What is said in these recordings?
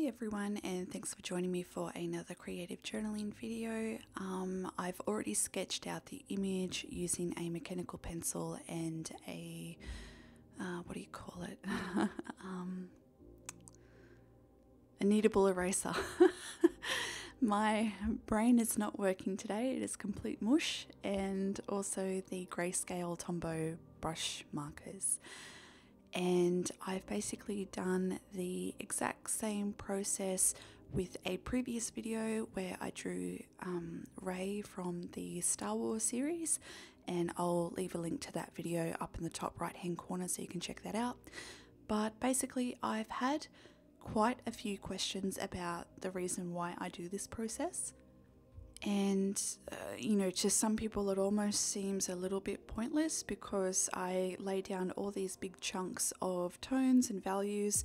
Hey everyone, and thanks for joining me for another creative journaling video. I've already sketched out the image using a mechanical pencil and a, what do you call it? A kneadable eraser. My brain is not working today, it is complete mush, and also the greyscale Tombow brush markers. And I've basically done the exact same process with a previous video where I drew Rey from the Star Wars series, and I'll leave a link to that video up in the top right hand corner so you can check that out. But basically I've had quite a few questions about the reason why I do this process. And, you know, to some people it almost seems a little bit pointless because I lay down all these big chunks of tones and values,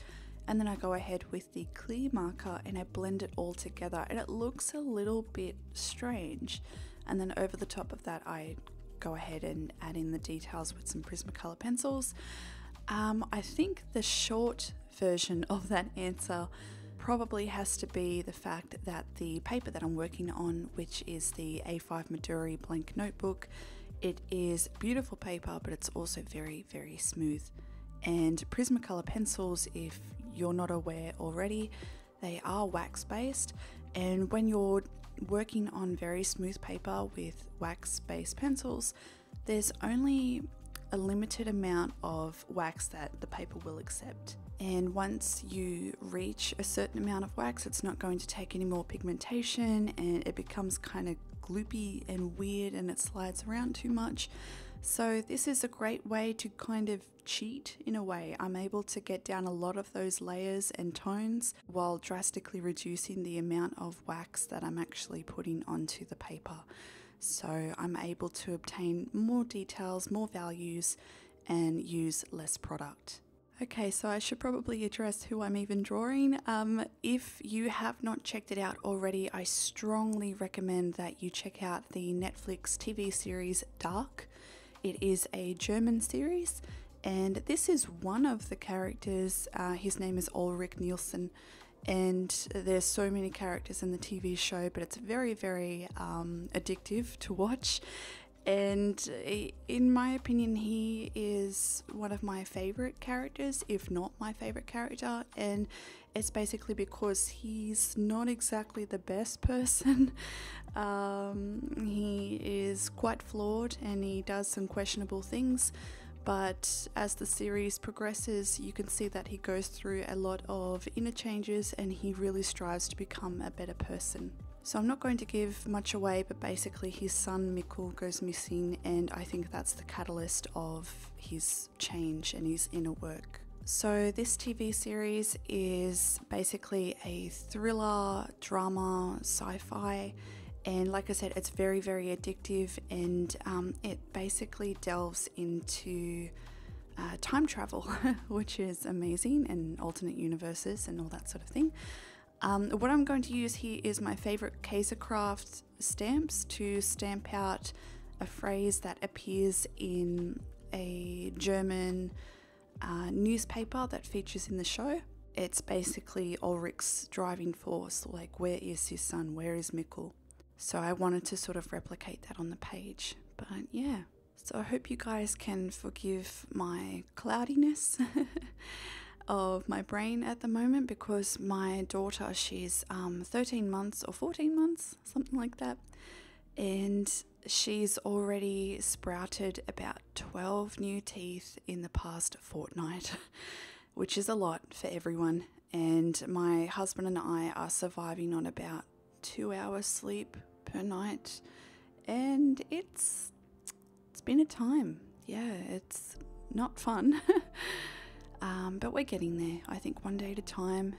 and then I go ahead with the clear marker and I blend it all together, and it looks a little bit strange. And then over the top of that I go ahead and add in the details with some Prismacolor pencils. I think the short version of that answer probably has to be the fact that the paper that I'm working on, which is the A5 Midori blank notebook, it is beautiful paper, but it's also very, very smooth. And Prismacolor pencils, if you're not aware already, they are wax based, and when you're working on very smooth paper with wax based pencils, there's only a limited amount of wax that the paper will accept. And once you reach a certain amount of wax, it's not going to take any more pigmentation, and it becomes kind of gloopy and weird and it slides around too much. So this is a great way to kind of cheat in a way. I'm able to get down a lot of those layers and tones while drastically reducing the amount of wax that I'm actually putting onto the paper. So I'm able to obtain more details, more values, and use less product. Okay, so I should probably address who I'm even drawing. If you have not checked it out already, I strongly recommend that you check out the Netflix TV series Dark. It is a German series, and this is one of the characters. His name is Ulrich Nielsen, and there's so many characters in the TV show, but it's very, very addictive to watch. And in my opinion, he is one of my favorite characters, if not my favorite character. And it's basically because he's not exactly the best person. He is quite flawed and he does some questionable things. But as the series progresses, you can see that he goes through a lot of inner changes and he really strives to become a better person. So I'm not going to give much away, but basically his son Mikkel goes missing, and I think that's the catalyst of his change and his inner work. So this TV series is basically a thriller, drama, sci-fi, and like I said, it's very, very addictive, and it basically delves into time travel, which is amazing, and alternate universes and all that sort of thing. What I'm going to use here is my favorite Kaisercraft stamps to stamp out a phrase that appears in a German newspaper that features in the show. It's basically Ulrich's driving force, like where is his son, where is Mikkel? So I wanted to sort of replicate that on the page, but yeah. So I hope you guys can forgive my cloudiness of my brain at the moment, because my daughter, she's 13 months or 14 months, something like that, and she's already sprouted about 12 new teeth in the past fortnight, which is a lot for everyone. And my husband and I are surviving on about 2 hours sleep per night, and it's been a time. Yeah, it's not fun. But we're getting there, I think, one day at a time.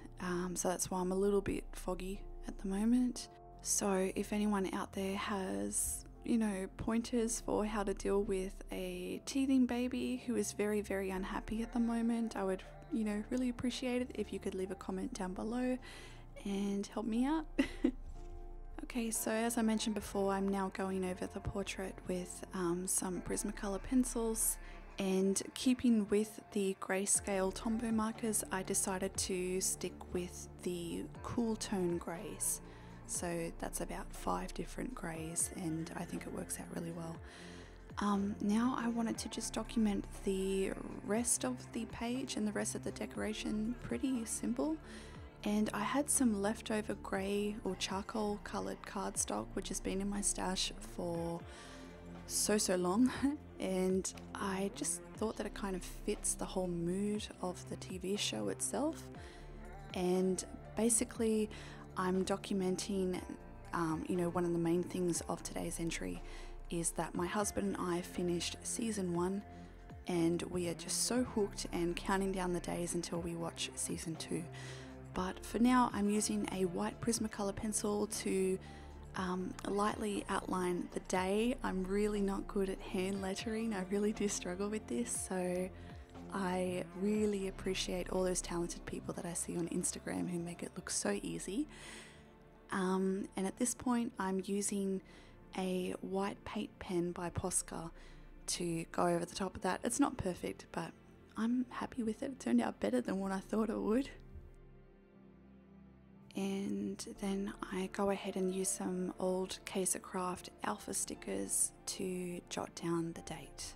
So that's why I'm a little bit foggy at the moment. So if anyone out there has, you know, pointers for how to deal with a teething baby who is very, very unhappy at the moment, I would, you know, really appreciate it if you could leave a comment down below and help me out. Okay, so as I mentioned before, I'm now going over the portrait with some Prismacolor pencils. And keeping with the grayscale Tombow markers, I decided to stick with the cool tone greys. So that's about 5 different greys, and I think it works out really well. Now I wanted to just document the rest of the page and the rest of the decoration. Pretty simple. And I had some leftover grey or charcoal coloured cardstock which has been in my stash for so long, and I just thought that it kind of fits the whole mood of the TV show itself. And basically I'm documenting, one of the main things of today's entry is that my husband and I finished season 1, and we are just so hooked and counting down the days until we watch season 2. But for now I'm using a white Prismacolor pencil to lightly outline the day. I'm really not good at hand lettering. I really do struggle with this, so I really appreciate all those talented people that I see on Instagram who make it look so easy. And at this point I'm using a white paint pen by Posca to go over the top of that. It's not perfect, but I'm happy with it. It turned out better than what I thought it would. And then I go ahead and use some old Kaisercraft alpha stickers to jot down the date.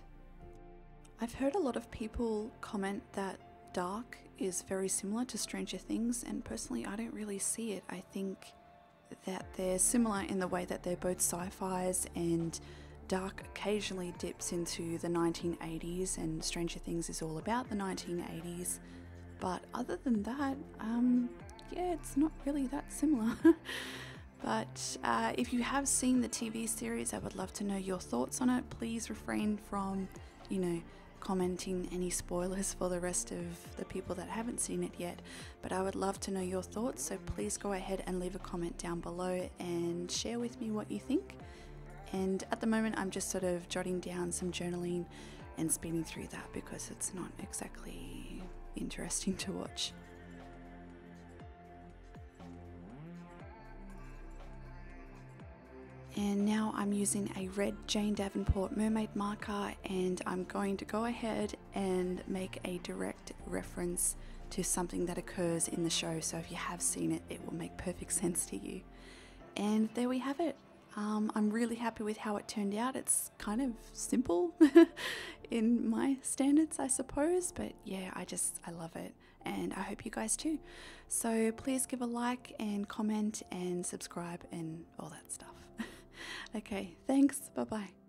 I've heard a lot of people comment that dark is very similar to Stranger Things, and personally I don't really see it. I think that they're similar in the way that they're both sci-fis, and dark occasionally dips into the 1980s and Stranger Things is all about the 1980s. But other than that, yeah, it's not really that similar. But if you have seen the TV series, I would love to know your thoughts on it. Please refrain from, commenting any spoilers for the rest of the people that haven't seen it yet. But I would love to know your thoughts, so please go ahead and leave a comment down below and share with me what you think. And at the moment I'm just sort of jotting down some journaling and speeding through that because it's not exactly interesting to watch. And now I'm using a red Jane Davenport mermaid marker, and I'm going to go ahead and make a direct reference to something that occurs in the show, so if you have seen it, it will make perfect sense to you. And there we have it. I'm really happy with how it turned out. It's kind of simple in my standards, I suppose, but yeah, I love it, and I hope you guys too. So please give a like and comment and subscribe and all that stuff. Okay, thanks, bye bye.